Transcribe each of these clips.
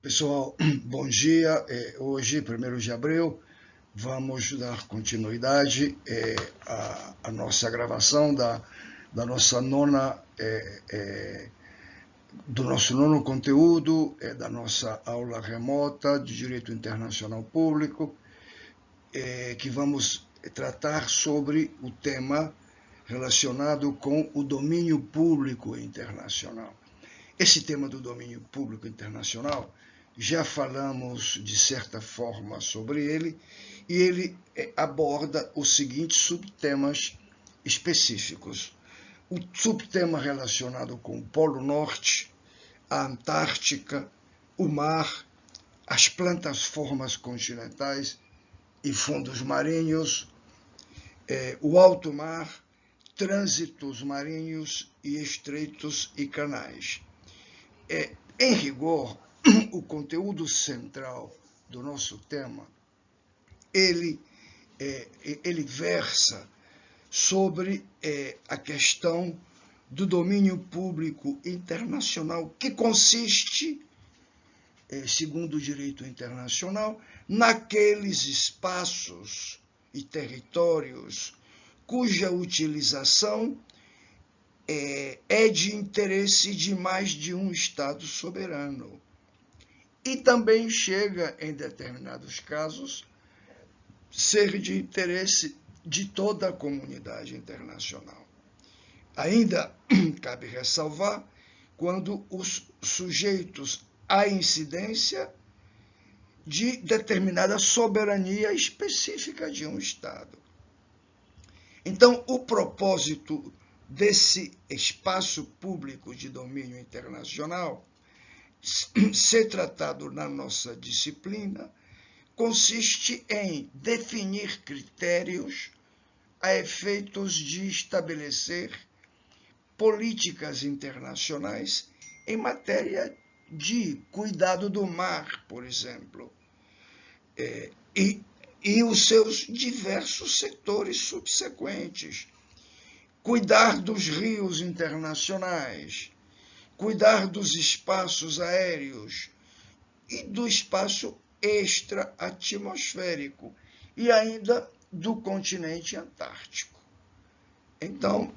Pessoal, bom dia. Hoje, 1º de abril, vamos dar continuidade à nossa gravação da nossa do nosso nono conteúdo, da nossa aula remota de Direito Internacional Público, que vamos tratar sobre o tema relacionado com o domínio público internacional. Esse tema do domínio público internacional, já falamos de certa forma sobre ele, e ele aborda os seguintes subtemas específicos. O subtema relacionado com o Polo Norte, a Antártica, o mar, as plataformas continentais e fundos marinhos, o alto mar, trânsitos marinhos e estreitos e canais. Em rigor, o conteúdo central do nosso tema, ele versa sobre a questão do domínio público internacional, que consiste, segundo o direito internacional, naqueles espaços e territórios cuja utilização é de interesse de mais de um Estado soberano. E também chega, em determinados casos, ser de interesse de toda a comunidade internacional. Ainda cabe ressalvar quando os sujeitos à incidência de determinada soberania específica de um Estado. Então, o propósito desse espaço público de domínio internacional, ser tratado na nossa disciplina, consiste em definir critérios a efeitos de estabelecer políticas internacionais em matéria de cuidado do mar, por exemplo, e os seus diversos setores subsequentes. Cuidar dos rios internacionais, cuidar dos espaços aéreos e do espaço extra-atmosférico e ainda do continente antártico. Então,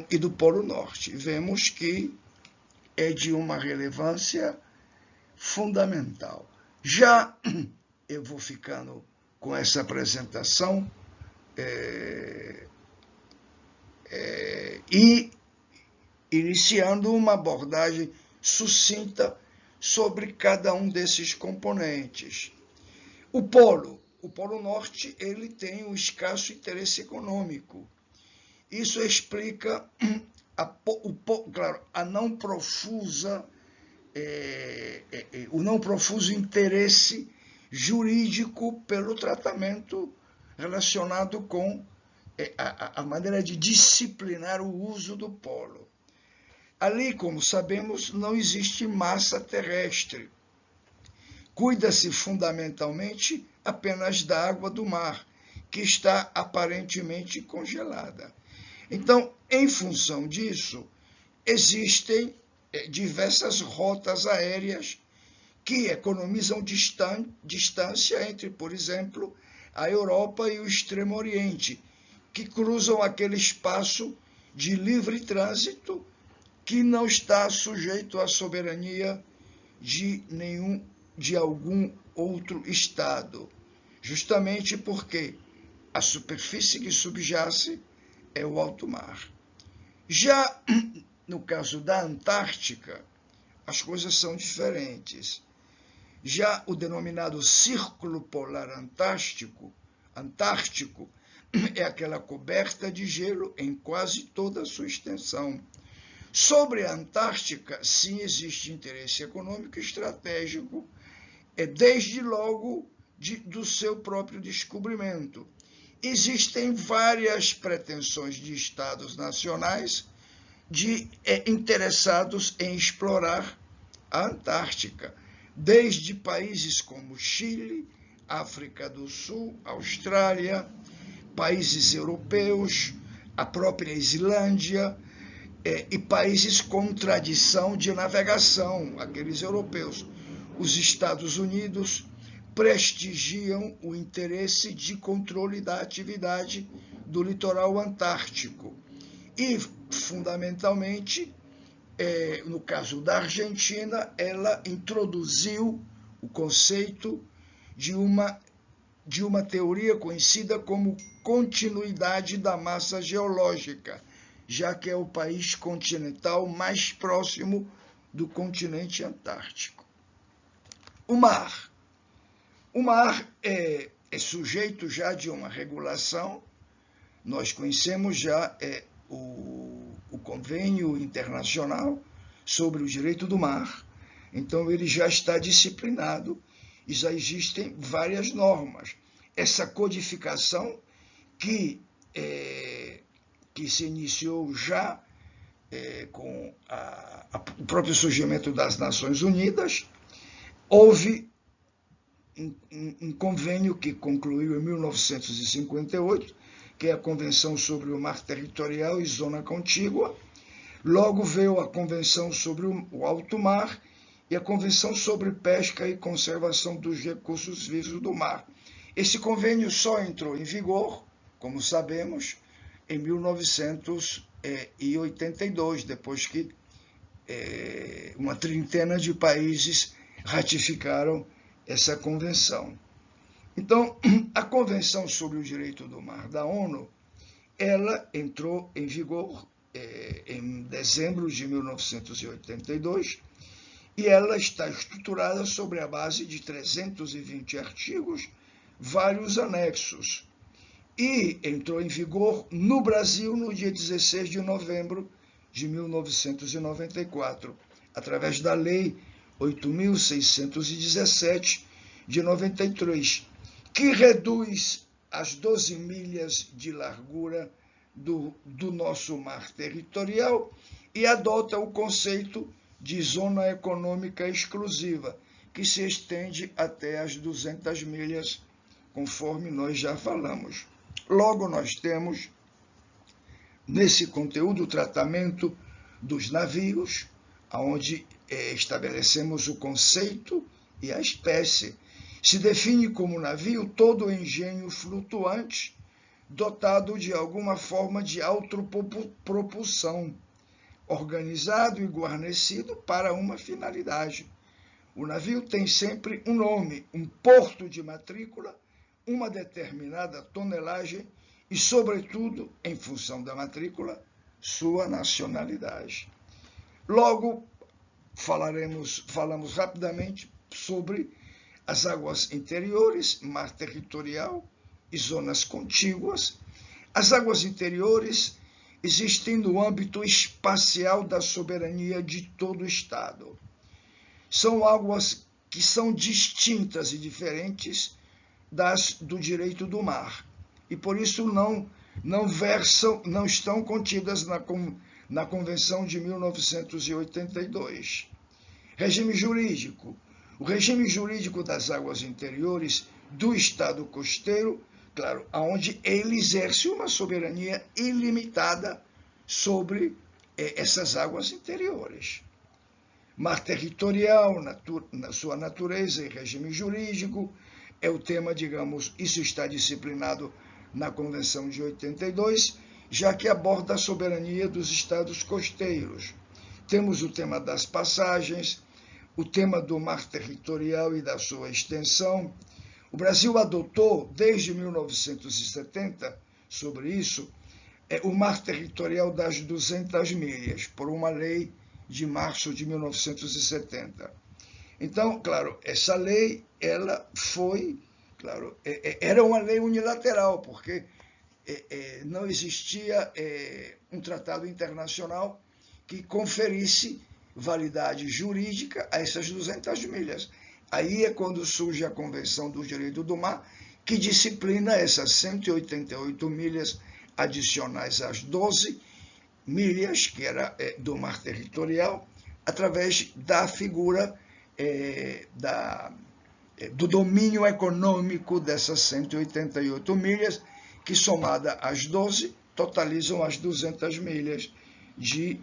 e do Polo Norte, vemos que é de uma relevância fundamental. Já eu vou ficando com essa apresentação e iniciando uma abordagem sucinta sobre cada um desses componentes. O Polo Norte, ele tem um escasso interesse econômico. Isso explica o não profuso interesse jurídico pelo tratamento relacionado com a maneira de disciplinar o uso do polo. Ali, como sabemos, não existe massa terrestre. Cuida-se fundamentalmente apenas da água do mar, que está aparentemente congelada. Então, em função disso, existem diversas rotas aéreas que economizam distância entre, por exemplo, a Europa e o Extremo Oriente, que cruzam aquele espaço de livre trânsito que não está sujeito à soberania de algum outro Estado, justamente porque a superfície que subjace é o alto mar. Já no caso da Antártica, as coisas são diferentes. Já o denominado Círculo Polar Antártico é aquela coberta de gelo em quase toda a sua extensão. Sobre a Antártica, sim, existe interesse econômico e estratégico, desde logo do seu próprio descobrimento. Existem várias pretensões de estados nacionais interessados em explorar a Antártica, desde países como Chile, África do Sul, Austrália, países europeus, a própria Islândia, e países com tradição de navegação, aqueles europeus, os Estados Unidos prestigiam o interesse de controle da atividade do litoral antártico e, fundamentalmente, no caso da Argentina, ela introduziu o conceito de uma teoria conhecida como continuidade da massa geológica, já que é o país continental mais próximo do continente antártico. O mar. O mar é sujeito já de uma regulação. Nós conhecemos já o Convênio Internacional sobre o Direito do Mar. Então, ele já está disciplinado e já existem várias normas. Essa codificação que se iniciou já com o próprio surgimento das Nações Unidas, houve um convênio que concluiu em 1958, que é a Convenção sobre o Mar Territorial e Zona Contígua. Logo veio a Convenção sobre o Alto Mar e a Convenção sobre Pesca e Conservação dos Recursos Vivos do Mar. Esse convênio só entrou em vigor, como sabemos, em 1982, depois que uma trintena de países ratificaram essa convenção. Então, a Convenção sobre o Direito do Mar da ONU, ela entrou em vigor em dezembro de 1982 e ela está estruturada sobre a base de 320 artigos, vários anexos, e entrou em vigor no Brasil no dia 16 de novembro de 1994, através da Lei 8.617 de 93, que reduz as 12 milhas de largura do nosso mar territorial e adota o conceito de zona econômica exclusiva, que se estende até as 200 milhas, conforme nós já falamos. Logo, nós temos, nesse conteúdo, o tratamento dos navios, onde estabelecemos o conceito e a espécie. Se define como navio todo engenho flutuante dotado de alguma forma de autopropulsão, organizado e guarnecido para uma finalidade. O navio tem sempre um nome, um porto de matrícula, uma determinada tonelagem e, sobretudo, em função da matrícula, sua nacionalidade. Logo, falamos rapidamente sobre as águas interiores, mar territorial e zonas contíguas. As águas interiores existem no âmbito espacial da soberania de todo o Estado. São águas que são distintas e diferentes das do direito do mar, e por isso não estão contidas na Convenção de 1982. Regime jurídico. O regime jurídico das águas interiores do Estado costeiro, claro, onde ele exerce uma soberania ilimitada sobre essas águas interiores. Mar territorial, na sua natureza e regime jurídico, é o tema, digamos, isso está disciplinado na Convenção de 82, já que aborda a soberania dos estados costeiros. Temos o tema das passagens, o tema do mar territorial e da sua extensão. O Brasil adotou, desde 1970, sobre isso, o mar territorial das 200 milhas, por uma lei de março de 1970. Então, claro, essa lei, ela foi, claro, era uma lei unilateral, porque não existia um tratado internacional que conferisse validade jurídica a essas 200 milhas. Aí é quando surge a Convenção do Direito do Mar, que disciplina essas 188 milhas adicionais às 12 milhas, que era do mar territorial, através da figura do domínio econômico dessas 188 milhas, que somada às 12, totalizam as 200 milhas de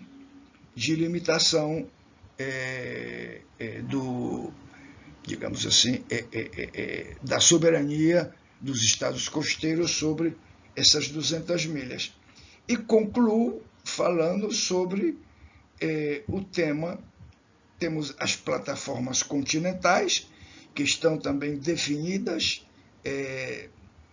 limitação digamos assim, da soberania dos estados costeiros sobre essas 200 milhas. E concluo falando sobre o tema. Temos as plataformas continentais, que estão também definidas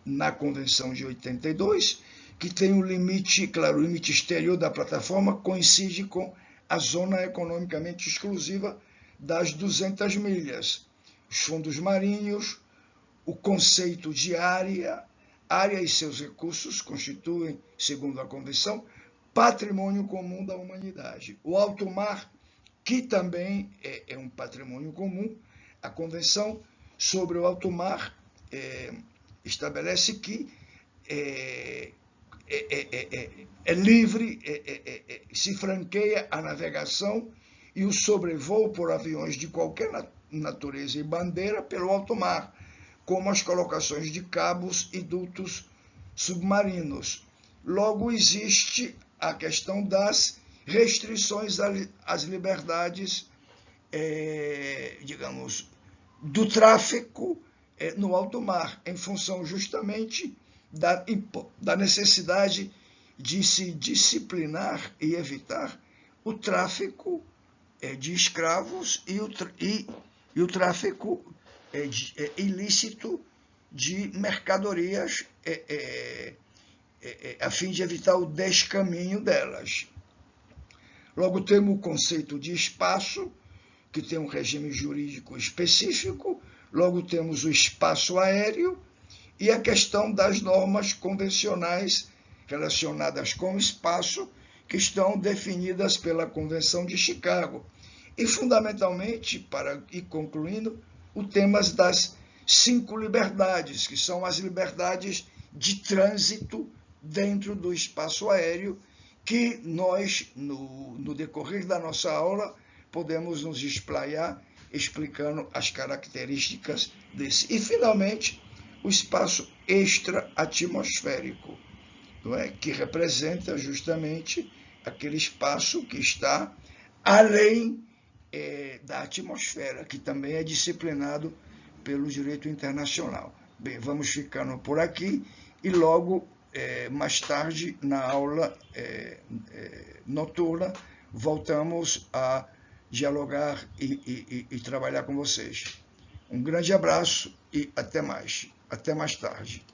na Convenção de 82, que tem um limite, claro, o limite exterior da plataforma coincide com a zona economicamente exclusiva das 200 milhas. Os fundos marinhos, o conceito de área e seus recursos constituem, segundo a Convenção, patrimônio comum da humanidade. O alto mar, que também é um patrimônio comum, a Convenção sobre o alto mar estabelece que é livre, se franqueia a navegação e o sobrevoo por aviões de qualquer natureza e bandeira pelo alto mar, como as colocações de cabos e dutos submarinos. Logo, existe a questão das restrições às liberdades, digamos, do tráfico no alto mar, em função justamente da necessidade de se disciplinar e evitar o tráfico de escravos e o tráfico ilícito de mercadorias a fim de evitar o descaminho delas. Logo, temos o conceito de espaço, que tem um regime jurídico específico. Logo, temos o espaço aéreo e a questão das normas convencionais relacionadas com o espaço, que estão definidas pela Convenção de Chicago. E, fundamentalmente, para ir concluindo, o tema das 5 liberdades, que são as liberdades de trânsito dentro do espaço aéreo, que nós, no decorrer da nossa aula, podemos nos esplaiar explicando as características desse. E, finalmente, o espaço extra-atmosférico, não é? Que representa justamente aquele espaço que está além da atmosfera, que também é disciplinado pelo direito internacional. Bem, vamos ficando por aqui e logo, mais tarde, na aula noturna, voltamos a dialogar e trabalhar com vocês. Um grande abraço e até mais. Até mais tarde.